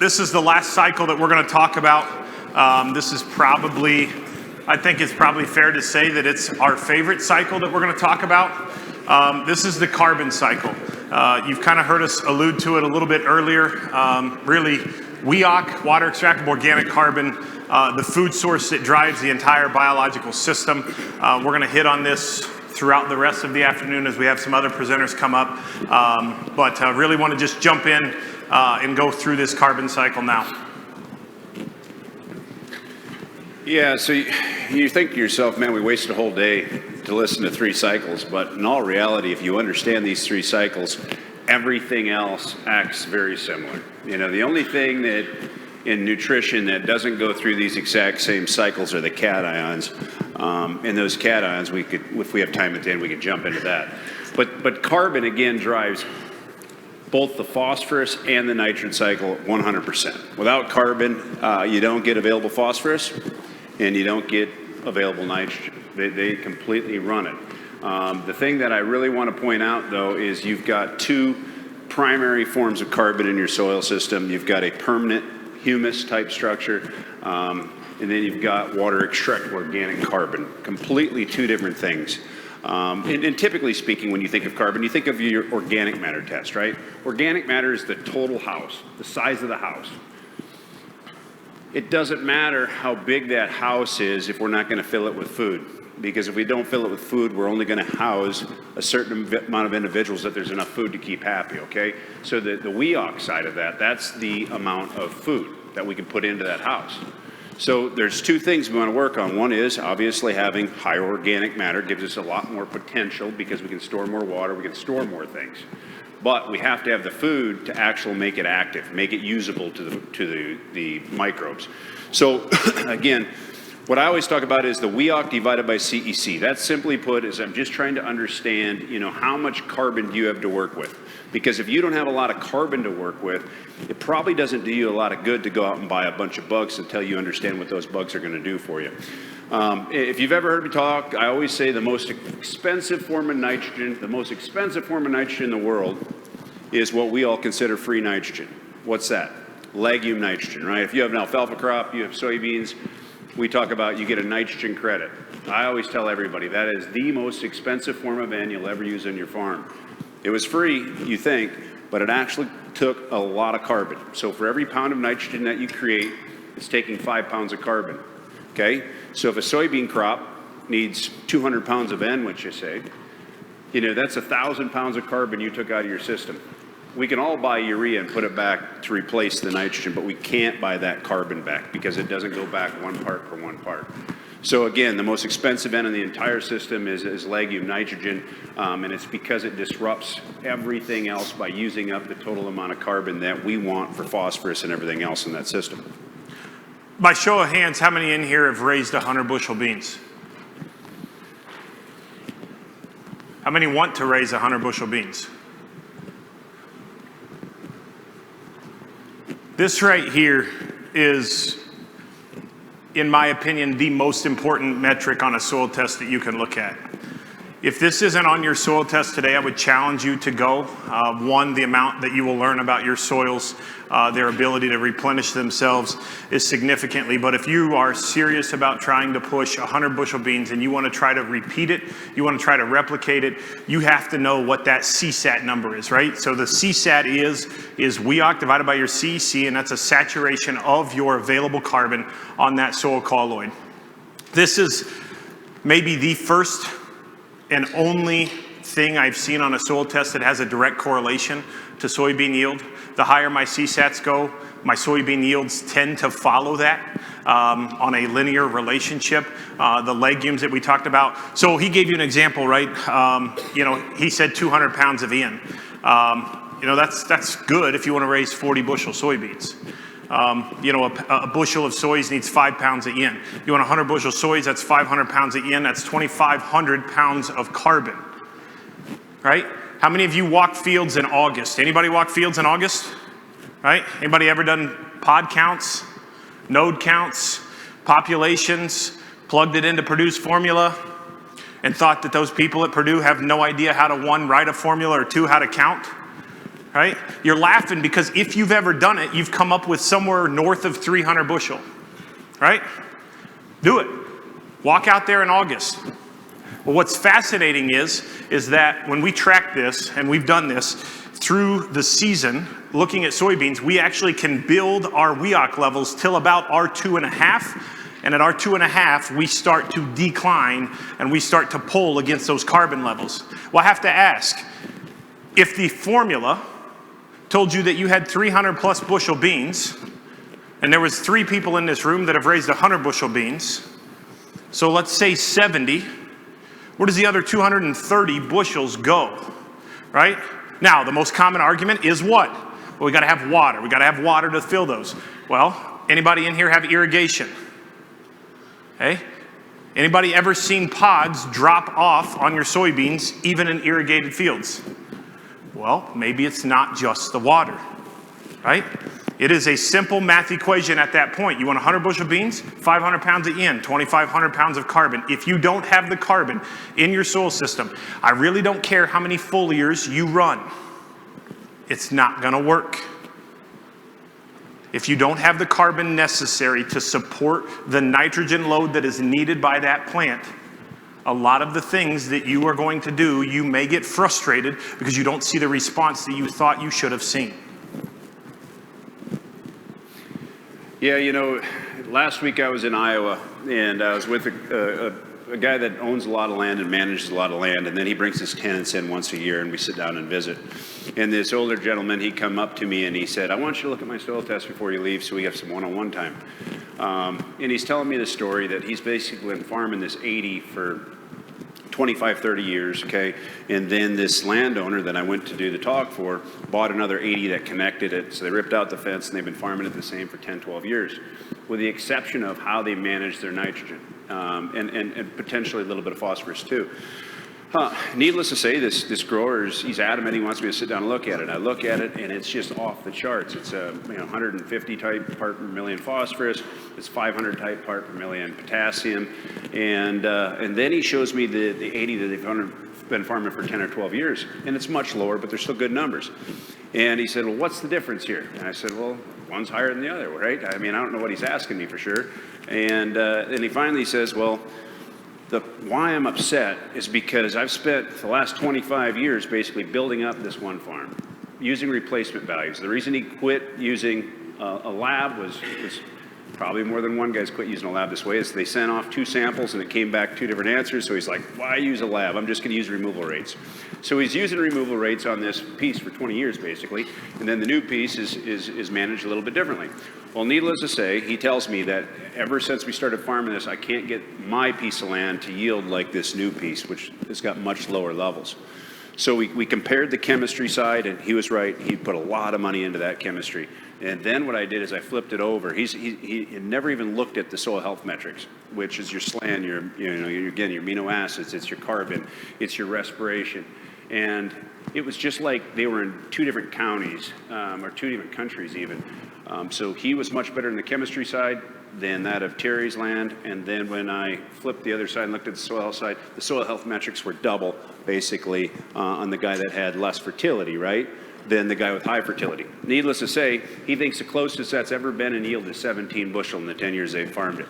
This is the last cycle that we're going to talk about. This is probably, I think it's probably fair to say that it's our favorite cycle that we're going to talk about. This is the carbon cycle. You've kind of heard us allude to it a little bit earlier. Really, WEOC, water extractable organic carbon, the food source that drives the entire biological system. We're going to hit on this throughout the rest of the afternoon as we have some other presenters come up. But really want to just jump in and go through this carbon cycle now. Yeah, so you think to yourself, man, we wasted a whole day to listen to 3 cycles, but in all reality, if you understand these 3 cycles, everything else acts very similar. You know, the only thing that in nutrition that doesn't go through these exact same cycles are the cations. And those cations, we could, if we have time at the end, we could jump into that. But carbon, again, drives both the phosphorus and the nitrogen cycle 100%. Without carbon, you don't get available phosphorus and you don't get available nitrogen. They completely run it. The thing that I really want to point out, though, is you've got 2 primary forms of carbon in your soil system. You've got a permanent humus type structure, and then you've got water extracted organic carbon. Completely 2 different things. And typically speaking, when you think of carbon, you think of your organic matter test, right? Organic matter is the total house, the size of the house. It doesn't matter how big that house is if we're not going to fill it with food. Because if we don't fill it with food, we're only going to house a certain amount of individuals that there's enough food to keep happy, okay? So the WEOC side of that, that's the amount of food that we can put into that house. So there's 2 things we want to work on. One is obviously having higher organic matter gives us a lot more potential because we can store more water, we can store more things. But we have to have the food to actually make it active, make it usable to the microbes. So again, what I always talk about is the WEOC divided by CEC. That simply put is I'm just trying to understand, you know, how much carbon do you have to work with? Because if you don't have a lot of carbon to work with, it probably doesn't do you a lot of good to go out and buy a bunch of bugs until you understand what those bugs are going to do for you. If you've ever heard me talk, I always say the most expensive form of nitrogen, in the world is what we all consider free nitrogen. What's that? Legume nitrogen, right? If you have an alfalfa crop, you have soybeans, we talk about you get a nitrogen credit. I always tell everybody that is the most expensive form of N you'll ever use on your farm. It was free, you think, but it actually took a lot of carbon. So for every pound of nitrogen that you create, it's taking 5 pounds of carbon, okay? So if a soybean crop needs 200 pounds of N, which you say, you know, that's 1,000 pounds of carbon you took out of your system. We can all buy urea and put it back to replace the nitrogen, but we can't buy that carbon back because it doesn't go back 1 part per 1 part. So again, the most expensive N in the entire system is legume nitrogen, and it's because it disrupts everything else by using up the total amount of carbon that we want for phosphorus and everything else in that system. By show of hands, how many in here have raised 100 bushel beans? How many want to raise 100 bushel beans? This right here is, in my opinion, the most important metric on a soil test that you can look at. If this isn't on your soil test today, I would challenge you to go. One, the amount that you will learn about your soils, their ability to replenish themselves is significantly. But if you are serious about trying to push 100 bushel beans and you want to try to repeat it, you want to try to replicate it, you have to know what that CSAT number is, right? So the CSAT is WEOC divided by your CEC, and that's a saturation of your available carbon on that soil colloid. This is maybe the first and only thing I've seen on a soil test that has a direct correlation to soybean yield. The higher my CSATs go, my soybean yields tend to follow that on a linear relationship. The legumes that we talked about. So he gave you an example, right? You know, he said 200 pounds of N. You know, that's good if you want to raise 40 bushel soybeans. You know, a bushel of soys needs 5 pounds of N. You want 100 bushel soys, that's 500 pounds of N, that's 2,500 pounds of carbon, right? How many of you walk fields in August? Anybody walk fields in August, right? Anybody ever done pod counts, node counts, populations, plugged it into Purdue's formula, and thought that those people at Purdue have no idea how to, 1, write a formula, or 2, how to count, right? You're laughing because if you've ever done it, you've come up with somewhere north of 300 bushel, right? Do it. Walk out there in August. Well, what's fascinating is that when we track this, and we've done this through the season, looking at soybeans, we actually can build our WEOC levels till about R2.5, and at R2.5, we start to decline, and we start to pull against those carbon levels. Well, I have to ask, if the formula told you that you had 300 plus bushel beans, and there was 3 people in this room that have raised 100 bushel beans, so let's say 70, where does the other 230 bushels go, right? Now, the most common argument is what? Well, we gotta have water. We gotta have water to fill those. Well, anybody in here have irrigation? Okay? Anybody ever seen pods drop off on your soybeans, even in irrigated fields? Well, maybe it's not just the water, right? It is a simple math equation at that point. You want 100 bushel beans, 500 pounds of N, 2,500 pounds of carbon. If you don't have the carbon in your soil system, I really don't care how many foliars you run. It's not gonna work. If you don't have the carbon necessary to support the nitrogen load that is needed by that plant, a lot of the things that you are going to do, you may get frustrated because you don't see the response that you thought you should have seen. Yeah, you know, last week I was in Iowa, and I was with a guy that owns a lot of land and manages a lot of land, and then he brings his tenants in once a year, and we sit down and visit. And this older gentleman, he come up to me and he said, I want you to look at my soil test before you leave so we have some one-on-one time. And he's telling me the story that he's basically been farming this 80 for 25, 30 years, okay? And then this landowner that I went to do the talk for bought another 80 that connected it. So they ripped out the fence and they've been farming it the same for 10, 12 years, with the exception of how they manage their nitrogen and potentially a little bit of phosphorus too. Needless to say, this grower, he's adamant he wants me to sit down and look at it. I look at it and it's just off the charts. It's a 150 type part per million phosphorus. It's 500 type part per million potassium. And then he shows me the 80 that they've been farming for 10 or 12 years. And it's much lower, but they're still good numbers. And he said, well, what's the difference here? And I said, well, one's higher than the other, right? I mean, I don't know what he's asking me for sure. And he finally says, well, why I'm upset is because I've spent the last 25 years basically building up this one farm, using replacement values. The reason he quit using a lab was probably more than one guy's quit using a lab this way, is they sent off 2 samples and it came back 2 different answers. So he's like, why use a lab? I'm just gonna use removal rates. So he's using removal rates on this piece for 20 years basically, and then the new piece is managed a little bit differently. Well, needless to say, he tells me that ever since we started farming this, I can't get my piece of land to yield like this new piece, which has got much lower levels. So we compared the chemistry side, and he was right. He put a lot of money into that chemistry. And then what I did is I flipped it over. He never even looked at the soil health metrics, which is your SLAN, your amino acids, it's your carbon, it's your respiration. And it was just like they were in 2 different counties, or 2 different countries even. So he was much better in the chemistry side than that of Terry's land. And then when I flipped the other side and looked at the soil health side, the soil health metrics were double, basically, on the guy that had less fertility, right, than the guy with high fertility. Needless to say, he thinks the closest that's ever been in yield is 17 bushel in the 10 years they've farmed it.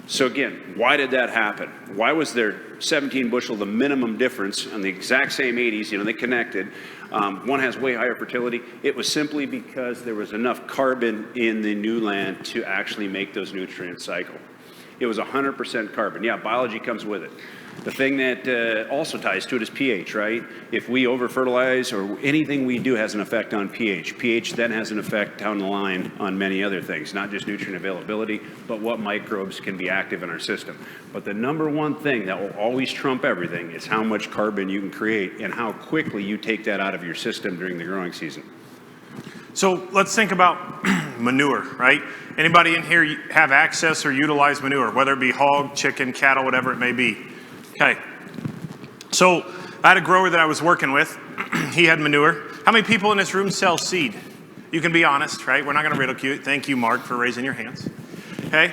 So again, why did that happen? Why was there 17 bushel the minimum difference on the exact same 80s? They connected. One has way higher fertility. It was simply because there was enough carbon in the new land to actually make those nutrients cycle. It was 100% carbon. Yeah, biology comes with it. The thing that also ties to it is pH, right? If we over-fertilize or anything we do has an effect on pH. pH then has an effect down the line on many other things, not just nutrient availability, but what microbes can be active in our system. But the number one thing that will always trump everything is how much carbon you can create and how quickly you take that out of your system during the growing season. So let's think about manure, right? Anybody in here have access or utilize manure, whether it be hog, chicken, cattle, whatever it may be? Okay. So I had a grower that I was working with. He had manure. How many people in this room sell seed? You can be honest, right? We're not going to ridicule you. Thank you, Mark, for raising your hands. Okay.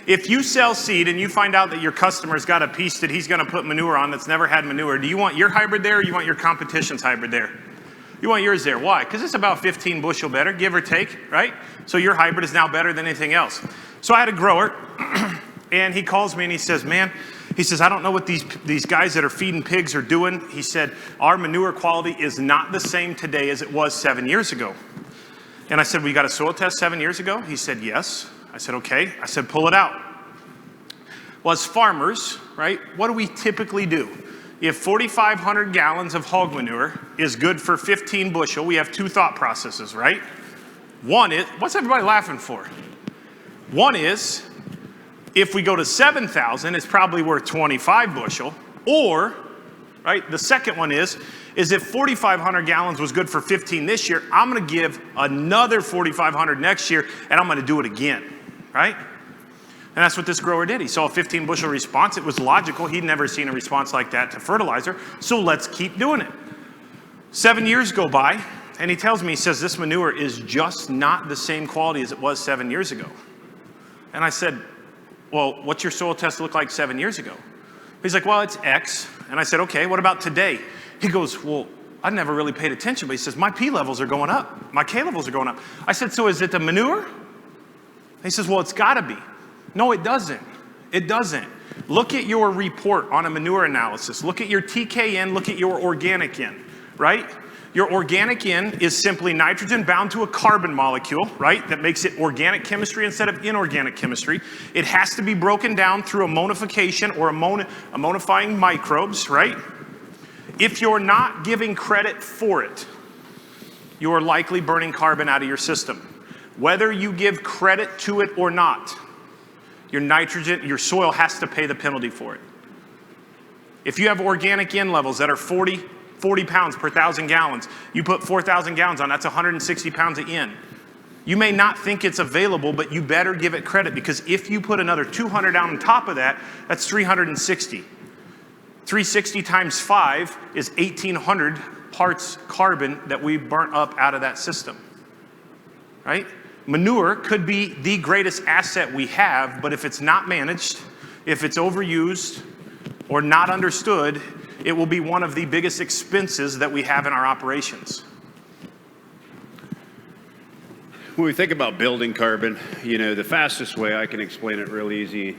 If you sell seed and you find out that your customer's got a piece that he's going to put manure on that's never had manure, do you want your hybrid there or you want your competition's hybrid there? You want yours there. Why? Because it's about 15 bushel better, give or take, right? So your hybrid is now better than anything else. So I had a grower, and he calls me and he says, man, he says, I don't know what these guys that are feeding pigs are doing. He said, our manure quality is not the same today as it was 7 years ago. And I said, we got a soil test 7 years ago? He said, yes. I said, okay. I said, pull it out. Well, as farmers, right, what do we typically do? If 4,500 gallons of hog manure is good for 15 bushel, we have two thought processes, right? One is, what's everybody laughing for? One is, if we go to 7,000, it's probably worth 25 bushel. Or, right, the second one is if 4,500 gallons was good for 15 this year, I'm going to give another 4,500 next year, and I'm going to do it again, right? And that's what this grower did. He saw a 15 bushel response. It was logical. He'd never seen a response like that to fertilizer. So let's keep doing it. 7 years go by, and he tells me, he says, this manure is just not the same quality as it was 7 years ago. And I said, well, what's your soil test look like 7 years ago? He's like, well, it's X. And I said, okay, what about today? He goes, well, I never really paid attention, but he says, my P levels are going up. My K levels are going up. I said, so is it the manure? He says, well, it's gotta be. No, it doesn't. It doesn't. Look at your report on a manure analysis. Look at your TKN, look at your organic N, right? Your organic N is simply nitrogen bound to a carbon molecule, right? That makes it organic chemistry instead of inorganic chemistry. It has to be broken down through ammonification or ammonifying microbes, right? If you're not giving credit for it, you're likely burning carbon out of your system. Whether you give credit to it or not, your nitrogen, your soil has to pay the penalty for it. If you have organic N levels that are 40 pounds per 1,000 gallons, you put 4,000 gallons on, that's 160 pounds of N. You may not think it's available, but you better give it credit, because if you put another 200 on top of that, that's 360. 360 times 5 is 1,800 parts carbon that we burnt up out of that system, right? Manure could be the greatest asset we have, but if it's not managed, if it's overused or not understood, it will be one of the biggest expenses that we have in our operations. When we think about building carbon, you know, the fastest way I can explain it real easy,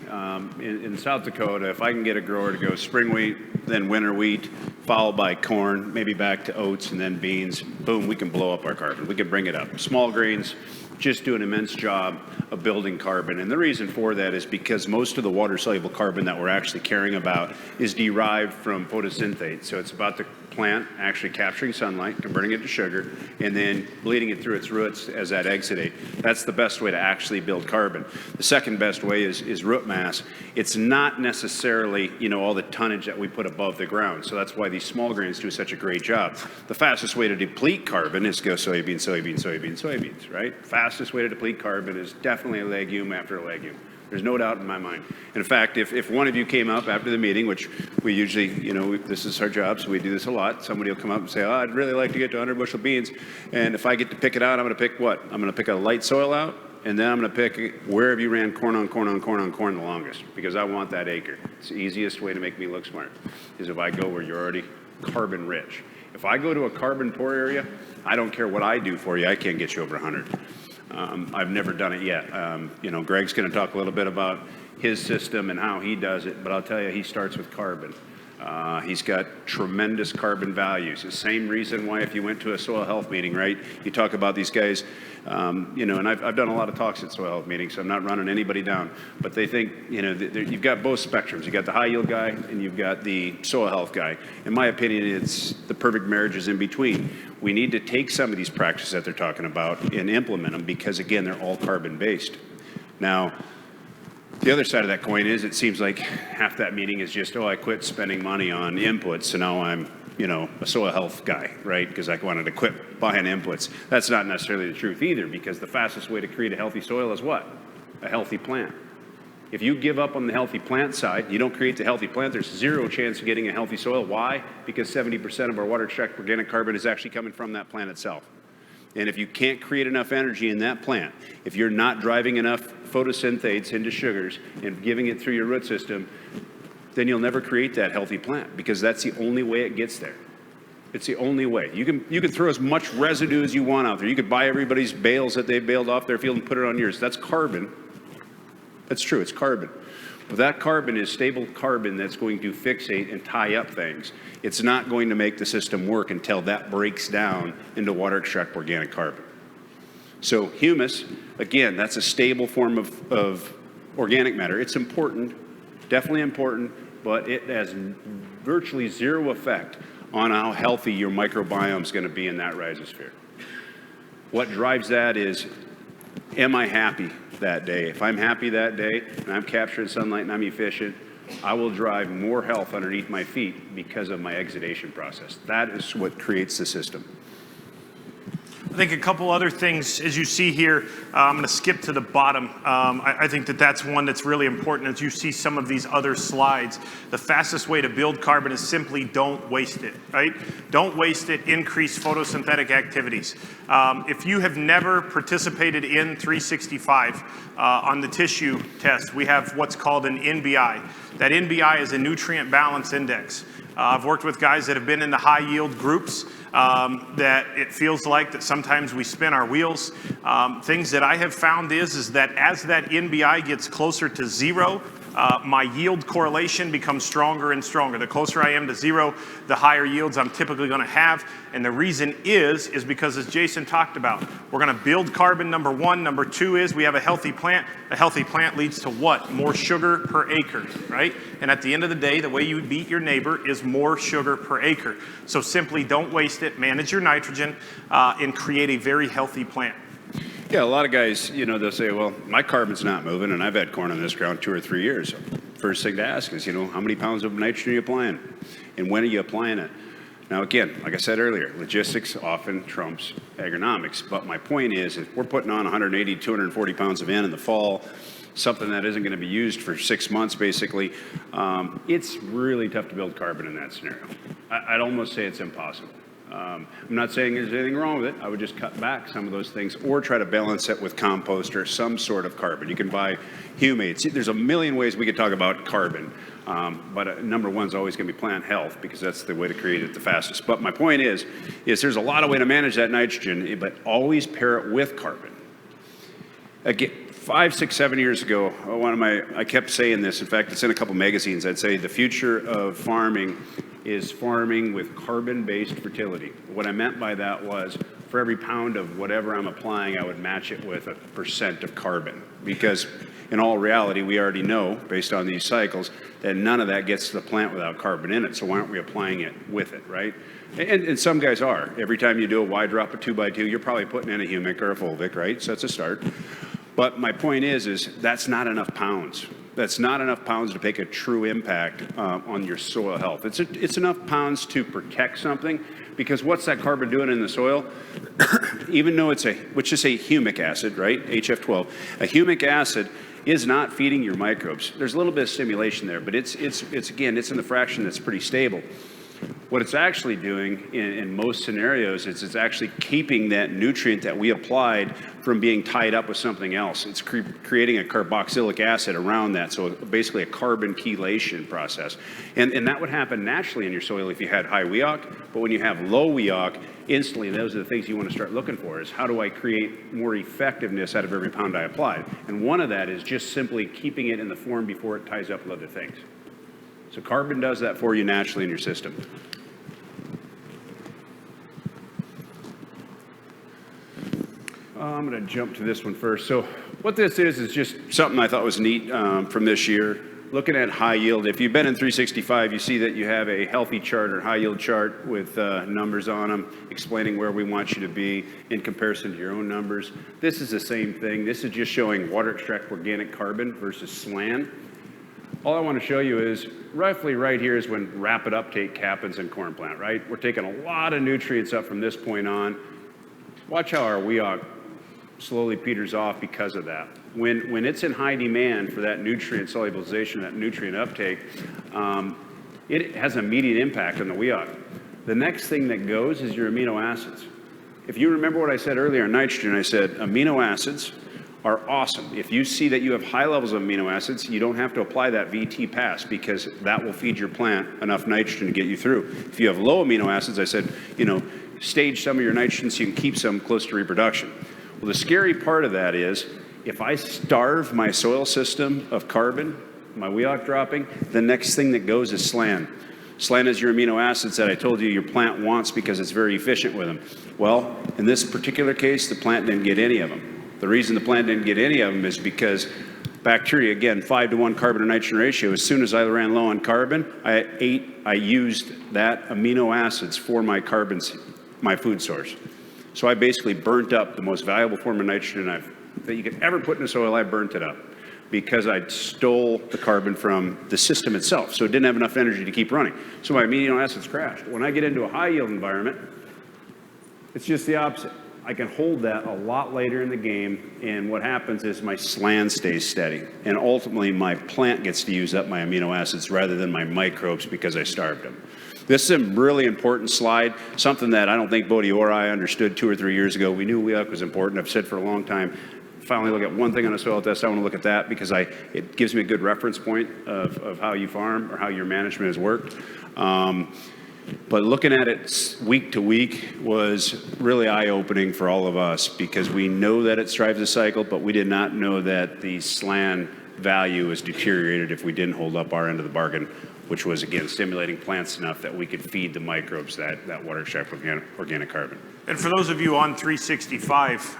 in South Dakota, if I can get a grower to go spring wheat, then winter wheat, followed by corn, maybe back to oats and then beans, boom, we can blow up our carbon. We can bring it up. Small grains just do an immense job of building carbon. And the reason for that is because most of the water-soluble carbon that we're actually caring about is derived from photosynthate. So it's about the plant actually capturing sunlight, converting it to sugar, and then bleeding it through its roots as that exudate. That's the best way to actually build carbon. The second best way is root mass. It's not necessarily, you know, all the tonnage that we put above the ground. So that's why these small grains do such a great job. The fastest way to deplete carbon is go soybean, soybean, soybean, soybeans, right? Fastest way to deplete carbon is definitely a legume after a legume. There's no doubt in my mind. In fact, if one of you came up after the meeting, which we usually, you know, this is our job, so we do this a lot, somebody will come up and say, oh, I'd really like to get to 100 bushel beans, and if I get to pick it out, I'm going to pick what? I'm going to pick a light soil out, and then I'm going to pick where have you ran corn on corn on corn on corn the longest, because I want that acre. It's the easiest way to make me look smart, is if I go where you're already carbon rich. If I go to a carbon poor area, I don't care what I do for you, I can't get you over 100. I've never done it yet. You know, Greg's going to talk a little bit about his system and how he does it, but I'll tell you, he starts with carbon. He's got tremendous carbon values. The same reason why if you went to a soil health meeting, right, you talk about these guys, you know, and I've done a lot of talks at soil health meetings, so I'm not running anybody down, but they think, you know, you've got both spectrums. You've got the high yield guy and you've got the soil health guy. In my opinion, it's the perfect marriage is in between. We need to take some of these practices that they're talking about and implement them because, again, they're all carbon based. Now, the other side of that coin is it seems like half that meeting is just, oh, I quit spending money on inputs, so now I'm, you know, a soil health guy, right? Because I wanted to quit buying inputs. That's not necessarily the truth either, because the fastest way to create a healthy soil is what? A healthy plant. If you give up on the healthy plant side, you don't create the healthy plant, there's zero chance of getting a healthy soil. Why? Because 70% of our water-extracted organic carbon is actually coming from that plant itself. And if you can't create enough energy in that plant, if you're not driving enough photosynthetes into sugars and giving it through your root system, then you'll never create that healthy plant because that's the only way it gets there. It's the only way. You can throw as much residue as you want out there. You could buy everybody's bales that they baled off their field and put it on yours. That's carbon. That's true, it's carbon. But that carbon is stable carbon that's going to fixate and tie up things. It's not going to make the system work until that breaks down into water extract organic carbon. So humus, again, that's a stable form of organic matter. It's important, definitely important, but it has virtually zero effect on how healthy your microbiome is going to be in that rhizosphere. What drives that is, am I happy that day? If I'm happy that day and I'm capturing sunlight and I'm efficient, I will drive more health underneath my feet because of my exudation process. That is what creates the system. I think a couple other things, as you see here, I'm going to skip to the bottom. I think that's one that's really important as you see some of these other slides. The fastest way to build carbon is simply don't waste it, right? Don't waste it, increase photosynthetic activities. If you have never participated in 365 on the tissue test, we have what's called an NBI. That NBI is a nutrient balance index. I've worked with guys that have been in the high yield groups that it feels like that sometimes we spin our wheels. Things that I have found is that as that NBI gets closer to zero, my yield correlation becomes stronger and stronger. The closer I am to zero, the higher yields I'm typically going to have. And the reason is because, as Jason talked about, we're going to build carbon, number one. Number two is we have a healthy plant. A healthy plant leads to what? More sugar per acre, right? And at the end of the day, the way you beat your neighbor is more sugar per acre. So simply don't waste it, manage your nitrogen, and create a very healthy plant. Yeah, a lot of guys, they'll say, well, my carbon's not moving, and I've had corn on this ground 2 or 3 years. First thing to ask is, how many pounds of nitrogen are you applying? And when are you applying it? Now, again, like I said earlier, logistics often trumps agronomics. But my point is, if we're putting on 180, 240 pounds of N in the fall, something that isn't going to be used for 6 months, basically, it's really tough to build carbon in that scenario. I'd almost say it's impossible. I'm not saying there's anything wrong with it. I would just cut back some of those things or try to balance it with compost or some sort of carbon. You can buy humates. There's a million ways we could talk about carbon, but number one is always going to be plant health because that's the way to create it the fastest. But my point is there's a lot of way to manage that nitrogen, but always pair it with carbon. Again, 5, 6, 7 years ago, I kept saying this. In fact, it's in a couple magazines. I'd say the future of farming is farming with carbon-based fertility. What I meant by that was for every pound of whatever I'm applying, I would match it with a % of carbon. Because in all reality, we already know, based on these cycles, that none of that gets to the plant without carbon in it. So why aren't we applying it with it, right? And some guys are. Every time you do a wide drop of 2x2, you're probably putting in a humic or a fulvic, right? So that's a start. But my point is that's not enough pounds. That's not enough pounds to make a true impact on your soil health. It's enough pounds to protect something, because what's that carbon doing in the soil? Even though it's which is a humic acid, right? HF12. A humic acid is not feeding your microbes. There's a little bit of stimulation there, but it's again, it's in the fraction that's pretty stable. What it's actually doing in most scenarios is it's actually keeping that nutrient that we applied from being tied up with something else. It's creating a carboxylic acid around that, so basically a carbon chelation process. And that would happen naturally in your soil if you had high WEOC, but when you have low WEOC, instantly those are the things you want to start looking for, is how do I create more effectiveness out of every pound I applied? And one of that is just simply keeping it in the form before it ties up with other things. So carbon does that for you naturally in your system. I'm going to jump to this one first. So what this is just something I thought was neat from this year. Looking at high yield, if you've been in 365, you see that you have a healthy chart or high yield chart with numbers on them explaining where we want you to be in comparison to your own numbers. This is the same thing. This is just showing water extract organic carbon versus SLAN. All I want to show you is roughly right here is when rapid uptake happens in corn plant, right? We're taking a lot of nutrients up from this point on. Watch how our WEOC slowly peters off because of that. When it's in high demand for that nutrient solubilization, that nutrient uptake, it has an immediate impact on the WEOC. The next thing that goes is your amino acids. If you remember what I said earlier on nitrogen, I said amino acids are awesome. If you see that you have high levels of amino acids, you don't have to apply that VT pass because that will feed your plant enough nitrogen to get you through. If you have low amino acids, I said, stage some of your nitrogen so you can keep some close to reproduction. Well, the scary part of that is if I starve my soil system of carbon, my WEOC dropping, the next thing that goes is SLAN. SLAN is your amino acids that I told you your plant wants because it's very efficient with them. Well, in this particular case, the plant didn't get any of them. The reason the plant didn't get any of them is because bacteria, again, 5-to-1 carbon to nitrogen ratio. As soon as I ran low on carbon, I used that amino acids for my carbons, my food source. So I basically burnt up the most valuable form of nitrogen that you could ever put in the soil. I burnt it up because I stole the carbon from the system itself. So it didn't have enough energy to keep running. So my amino acids crashed. When I get into a high yield environment, it's just the opposite. I can hold that a lot later in the game, and what happens is my SLAN stays steady, and ultimately my plant gets to use up my amino acids rather than my microbes because I starved them. This is a really important slide, something that I don't think Bodie or I understood 2 or 3 years ago. We knew WEOC was important. I've said for a long time, if I only look at one thing on a soil test, I want to look at that because it gives me a good reference point of how you farm or how your management has worked. But looking at it week to week was really eye-opening for all of us because we know that it drives the cycle, but we did not know that the SLAN value was deteriorated if we didn't hold up our end of the bargain, which was, again, stimulating plants enough that we could feed the microbes that water strap organic carbon. And for those of you on 365,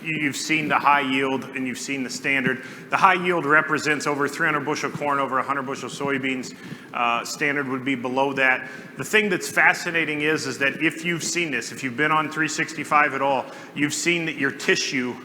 you've seen the high yield and you've seen the standard. The high yield represents over 300 bushel corn, over 100 bushel soybeans. Standard would be below that. The thing that's fascinating is that if you've seen this, if you've been on 365 at all, you've seen that your tissue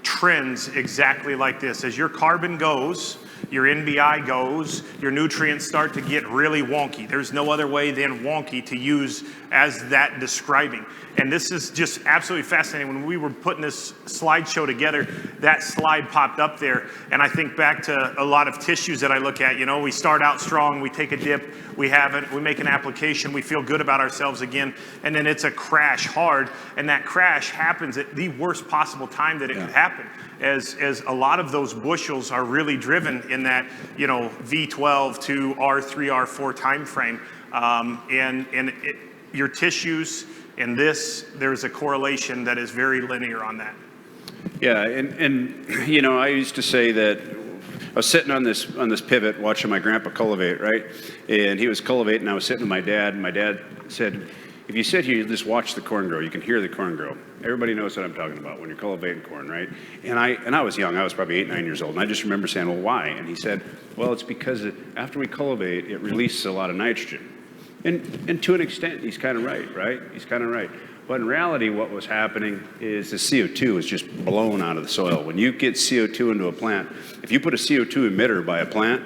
trends exactly like this. As your carbon goes, your NBI goes, your nutrients start to get really wonky. There's no other way than wonky to use as that describing. And this is just absolutely fascinating. When we were putting this slideshow together, that slide popped up there. And I think back to a lot of tissues that I look at. We start out strong, we take a dip, we make an application, we feel good about ourselves again, and then it's a crash hard. And that crash happens at the worst possible time that it could happen. As a lot of those bushels are really driven in that, V12 to R3, R4 time frame. Your tissues and there's a correlation that is very linear on that. Yeah, and I used to say that I was sitting on this pivot watching my grandpa cultivate, right? And he was cultivating, and I was sitting with my dad, and my dad said, if you sit here, you just watch the corn grow. You can hear the corn grow. Everybody knows what I'm talking about when you're cultivating corn, right? And I was young. I was probably 8, 9 years old. And I just remember saying, well, why? And he said, well, it's because after we cultivate, it releases a lot of nitrogen. And to an extent, he's kind of right? He's kind of right. But in reality, what was happening is the CO2 was just blown out of the soil. When you get CO2 into a plant, if you put a CO2 emitter by a plant,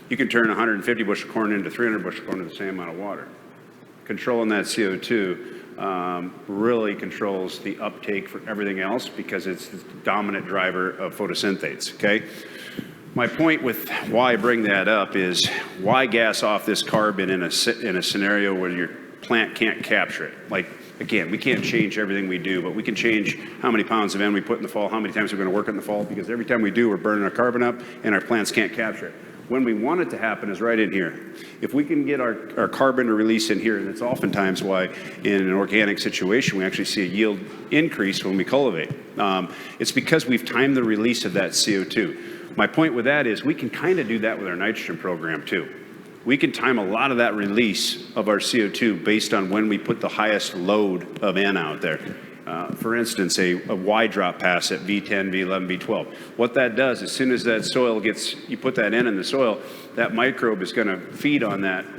you can turn 150 bushel corn into 300 bushel corn in the same amount of water. Controlling that CO2 really controls the uptake for everything else because it's the dominant driver of photosynthase, okay? My point with why I bring that up is why gas off this carbon in a scenario where your plant can't capture it? Like, again, we can't change everything we do, but we can change how many pounds of N we put in the fall, how many times we're going to work in the fall, because every time we do, we're burning our carbon up and our plants can't capture it. When we want it to happen is right in here. If we can get our carbon to release in here, and it's oftentimes why in an organic situation we actually see a yield increase when we cultivate. It's because we've timed the release of that CO2. My point with that is we can kind of do that with our nitrogen program too. We can time a lot of that release of our CO2 based on when we put the highest load of N out there. For instance, a Y drop pass at V10, V11, V12. What that does, as soon as that soil you put that in the soil, that microbe is going to feed on that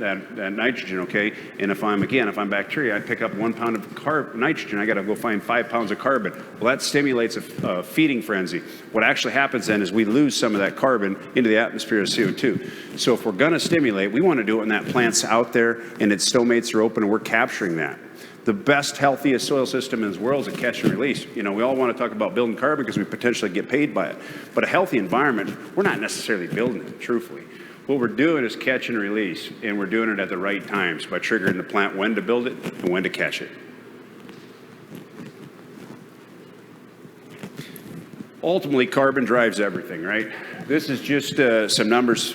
nitrogen, okay? And if I'm bacteria, I pick up 1 pound of nitrogen, I got to go find 5 pounds of carbon. Well, that stimulates a feeding frenzy. What actually happens then is we lose some of that carbon into the atmosphere of CO2. So if we're going to stimulate, we want to do it when that plant's out there and its stomates are open and we're capturing that. The best, healthiest soil system in this world is a catch and release. We all want to talk about building carbon because we potentially get paid by it. But a healthy environment, we're not necessarily building it, truthfully. What we're doing is catch and release, and we're doing it at the right times by triggering the plant when to build it and when to catch it. Ultimately, carbon drives everything, right? This is just some numbers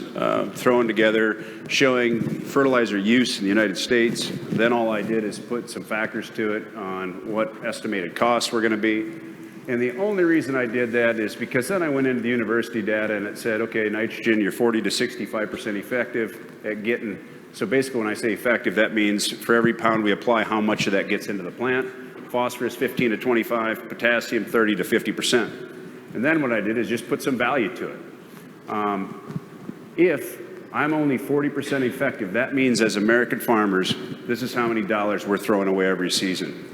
thrown together showing fertilizer use in the United States. Then all I did is put some factors to it on what estimated costs were going to be. And the only reason I did that is because then I went into the university data and it said, okay, nitrogen, you're 40 to 65% effective at getting, so basically when I say effective, that means for every pound we apply, how much of that gets into the plant. Phosphorus, 15 to 25, potassium, 30 to 50%. And then what I did is just put some value to it. If I'm only 40% effective, that means as American farmers, this is how many dollars we're throwing away every season.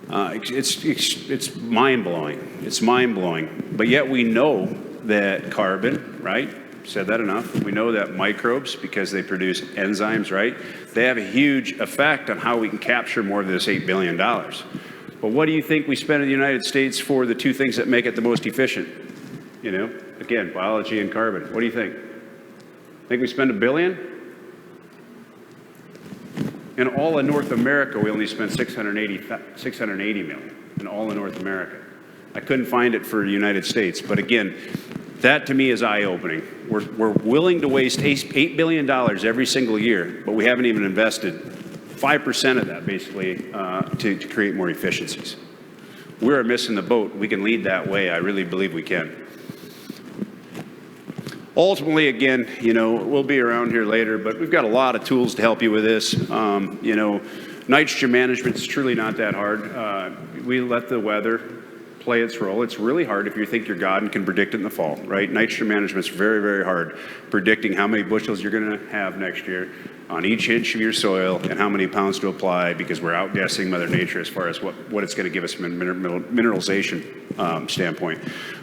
It's mind-blowing. It's mind-blowing. But yet we know that carbon, right? Said that enough. We know that microbes, because they produce enzymes, right? They have a huge effect on how we can capture more of this $8 billion. But what do you think we spend in the United States for the two things that make it the most efficient? You know, again, biology and carbon. What do you think? Think we spend $1 billion? In all of North America, we only spent 680 million in all of North America. I couldn't find it for the United States, but again, that to me is eye-opening. We're willing to waste $8 billion every single year, but we haven't even invested 5% of that basically to create more efficiencies. We're missing the boat. We can lead that way. I really believe we can. Ultimately, again, you know, we'll be around here later, but we've got a lot of tools to help you with this. You know, nitrogen management is truly not that hard. We let the weather play its role. It's really hard if you think you're God and can predict it in the fall, right? Nitrogen management is very, very hard. Predicting how many bushels you're going to have next year on each inch of your soil and how many pounds to apply, because we're outguessing Mother Nature as far as what it's going to give us from a mineralization standpoint.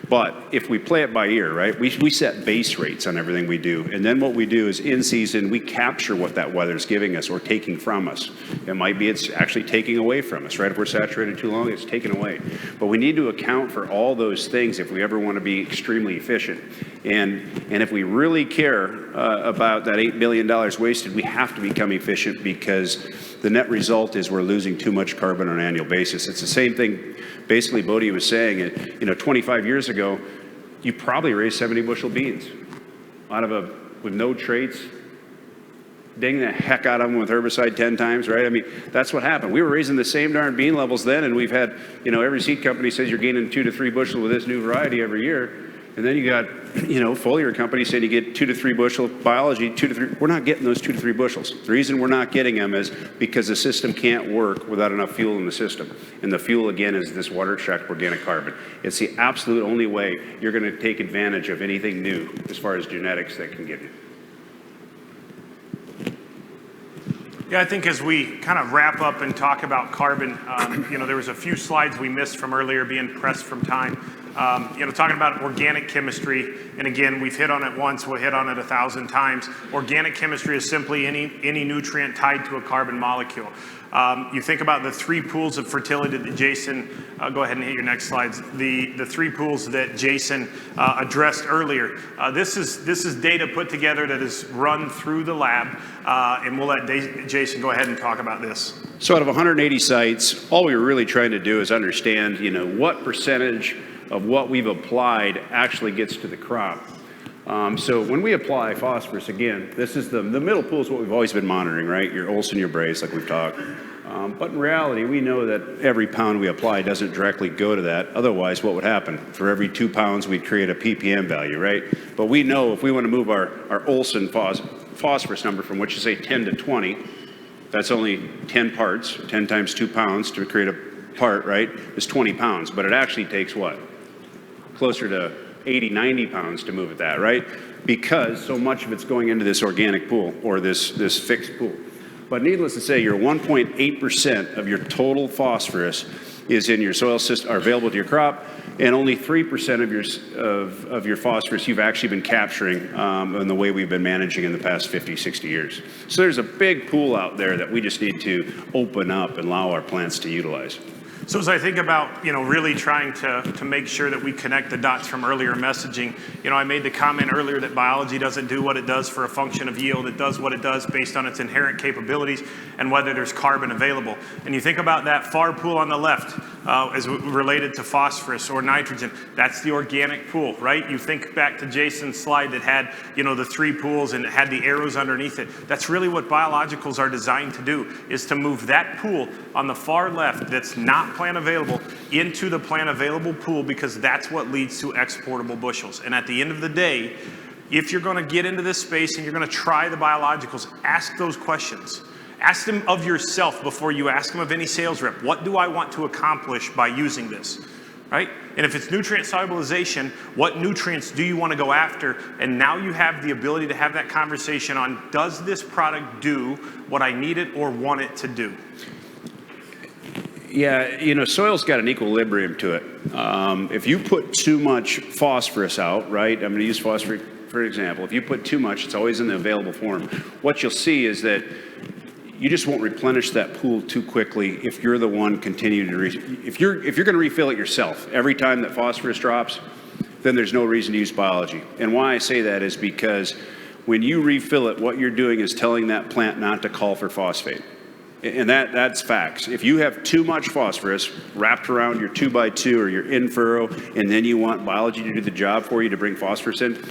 But if we play it by ear, right, we set base rates on everything we do. And then what we do is in season, we capture what that weather is giving us or taking from us. It might be it's actually taking away from us, right? If we're saturated too long, it's taken away. But we need to account for all those things if we ever want to be extremely efficient. And if we really care about that $8 billion wasted, we have to become efficient, because the net result is we're losing too much carbon on an annual basis. It's the same thing basically Bodie was saying. You know, 25 years ago, you probably raised 70 bushel beans with no traits, ding the heck out of them with herbicide 10 times, right? I mean, that's what happened. We were raising the same darn bean levels then, and we've had, you know, every seed company says you're gaining 2 to 3 bushel with this new variety every year. And then you got, you know, foliar companies saying you get 2 to 3 bushel, biology 2 to 3. We're not getting those 2 to 3 bushels. The reason we're not getting them is because the system can't work without enough fuel in the system. And the fuel, again, is this water-extracted organic carbon. It's the absolute only way you're going to take advantage of anything new as far as genetics that can give you. Yeah, I think as we kind of wrap up and talk about carbon, you know, there was a few slides we missed from earlier, being pressed from time. You know, talking about organic chemistry, and again, we've hit on it once, we'll hit on it 1,000 times. Organic chemistry is simply any nutrient tied to a carbon molecule. You think about the 3 pools of fertility that Jason, go ahead and hit your next slides, the 3 pools that Jason addressed earlier. This is data put together that is run through the lab, and we'll let Jason go ahead and talk about this. So out of 180 sites, all we were really trying to do is understand, you know, what percentage of what we've applied actually gets to the crop. So when we apply phosphorus, again, this is the middle pool is what we've always been monitoring, right? Your Olsen, your Brace, like we've talked. But in reality, we know that every pound we apply doesn't directly go to that. Otherwise, what would happen? For every 2 pounds, we'd create a ppm value, right? But we know if we want to move our Olsen phosphorus number from, which is say 10 to 20, that's only 10 parts, 10 times 2 pounds to create a part, right? It's 20 pounds, but it actually takes what? Closer to 80, 90 pounds to move at that, right? Because so much of it's going into this organic pool or this fixed pool. But needless to say, your 1.8% of your total phosphorus is in your soil system, are available to your crop, and only 3% of your phosphorus you've actually been capturing in the way we've been managing in the past 50, 60 years. So there's a big pool out there that we just need to open up and allow our plants to utilize. So as I think about, you know, really trying to make sure that we connect the dots from earlier messaging, you know, I made the comment earlier that biology doesn't do what it does for a function of yield. It does what it does based on its inherent capabilities and whether there's carbon available. And you think about that far pool on the left, as related to phosphorus or nitrogen. That's the organic pool, right? You think back to Jason's slide that had, the 3 pools and it had the arrows underneath it. That's really what biologicals are designed to do, is to move that pool on the far left that's not plant available into the plant available pool, because that's what leads to exportable bushels. And at the end of the day, if you're going to get into this space and you're going to try the biologicals, ask those questions. Ask them of yourself before you ask them of any sales rep. What do I want to accomplish by using this, right? And if it's nutrient solubilization, what nutrients do you want to go after? And now you have the ability to have that conversation on, does this product do what I need it or want it to do? Yeah, soil's got an equilibrium to it. If you put too much phosphorus out, right? I'm going to use phosphorus for example. If you put too much, it's always in the available form. What you'll see is that you just won't replenish that pool too quickly if you're the one continuing to if you're going to refill it yourself every time that phosphorus drops, then there's no reason to use biology. And why I say that is because when you refill it, what you're doing is telling that plant not to call for phosphate. And that's facts. If you have too much phosphorus wrapped around your 2x2 or your in furrow, and then you want biology to do the job for you to bring phosphorus in,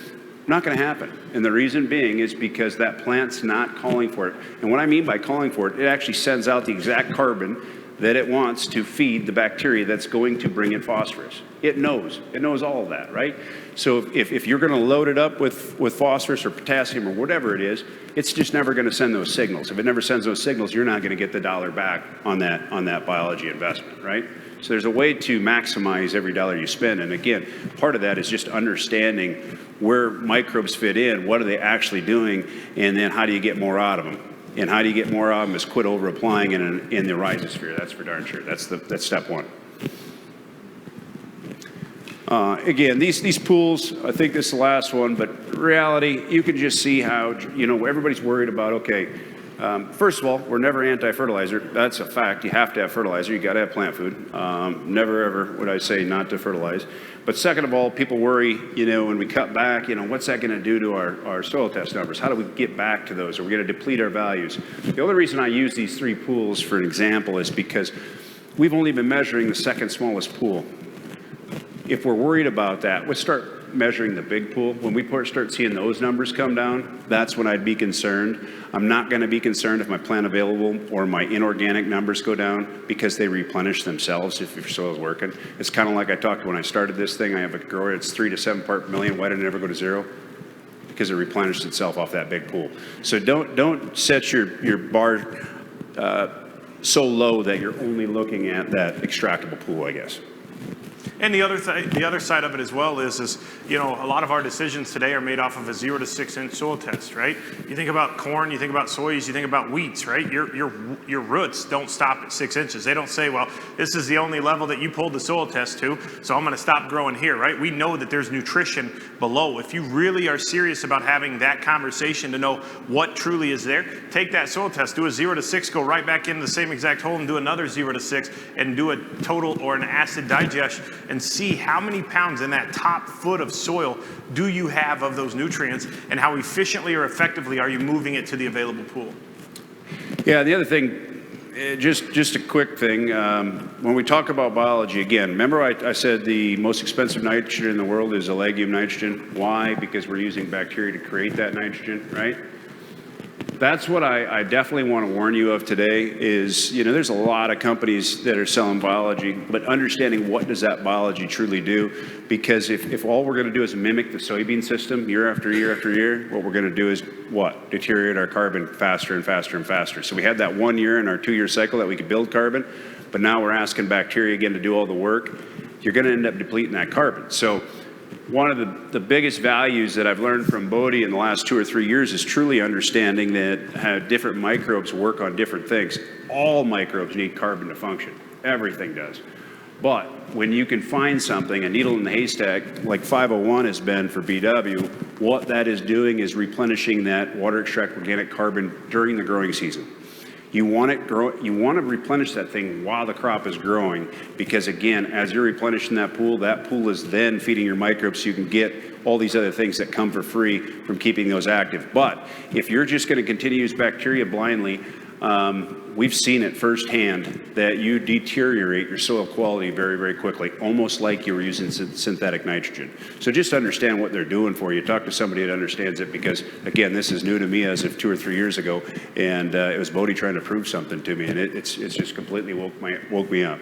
not going to happen. And the reason being is because that plant's not calling for it. And what I mean by calling for it, it actually sends out the exact carbon that it wants to feed the bacteria that's going to bring in phosphorus. It knows all of that, right? So if you're going to load it up with phosphorus or potassium or whatever it is, it's just never going to send those signals. If it never sends those signals, you're not going to get the dollar back on that biology investment, right? So there's a way to maximize every dollar you spend. And again, part of that is just understanding where microbes fit in, what are they actually doing, and then how do you get more out of them? And how do you get more out of them is quit over applying in the rhizosphere. That's for darn sure. That's step one. Again, these pools, I think this is the last one, but reality, you can just see how, everybody's worried about, okay, first of all, we're never anti-fertilizer. That's a fact. You have to have fertilizer. You got to have plant food. Never, ever would I say not to fertilize. But second of all, people worry, when we cut back, what's that going to do to our soil test numbers? How do we get back to those? Are we going to deplete our values? The only reason I use these 3 pools for an example is because we've only been measuring the second smallest pool. If we're worried about that, let's start measuring the big pool. When we start seeing those numbers come down, that's when I'd be concerned. I'm not going to be concerned if my plant available or my inorganic numbers go down, because they replenish themselves if your soil's working. It's kind of like I talked when I started this thing. I have a grower, it's 3 to 7 part million. Why did it never go to 0? Because it replenished itself off that big pool. So don't set your bar so low that you're only looking at that extractable pool, I guess. And the other side of it as well is a lot of our decisions today are made off of a 0 to 6 inch soil test, right? You think about corn, you think about soys, you think about wheats, right? Your roots don't stop at 6 inches. They don't say, well, this is the only level that you pulled the soil test to, so I'm going to stop growing here, right? We know that there's nutrition below. If you really are serious about having that conversation to know what truly is there, take that soil test, do a 0 to 6, go right back into the same exact hole and do another 0 to 6 and do a total or an acid digest, and see how many pounds in that top foot of soil do you have of those nutrients, and how efficiently or effectively are you moving it to the available pool. Yeah, the other thing, just a quick thing, when we talk about biology, again, remember I said the most expensive nitrogen in the world is a legume nitrogen. Why? Because we're using bacteria to create that nitrogen, right? That's what I definitely want to warn you of today is, there's a lot of companies that are selling biology, but understanding what does that biology truly do, because if all we're going to do is mimic the soybean system year after year after year, what we're going to do is what? Deteriorate our carbon faster and faster and faster. So we had that 1 year in our 2-year cycle that we could build carbon, but now we're asking bacteria again to do all the work. You're going to end up depleting that carbon. So one of the biggest values that I've learned from Bodie in the last 2 or 3 years is truly understanding that how different microbes work on different things. All microbes need carbon to function. Everything does. But when you can find something, a needle in the haystack, like 501 has been for BW, what that is doing is replenishing that water extract organic carbon during the growing season. You want to replenish that thing while the crop is growing, because again, as you're replenishing that pool is then feeding your microbes so you can get all these other things that come for free from keeping those active. But if you're just going to continue to use bacteria blindly, We've seen it firsthand that you deteriorate your soil quality very, very quickly, almost like you were using synthetic nitrogen. So just understand what they're doing for you. Talk to somebody that understands it, because, again, this is new to me as of 2 or 3 years ago, and it was Bodie trying to prove something to me, and it's just completely woke me up.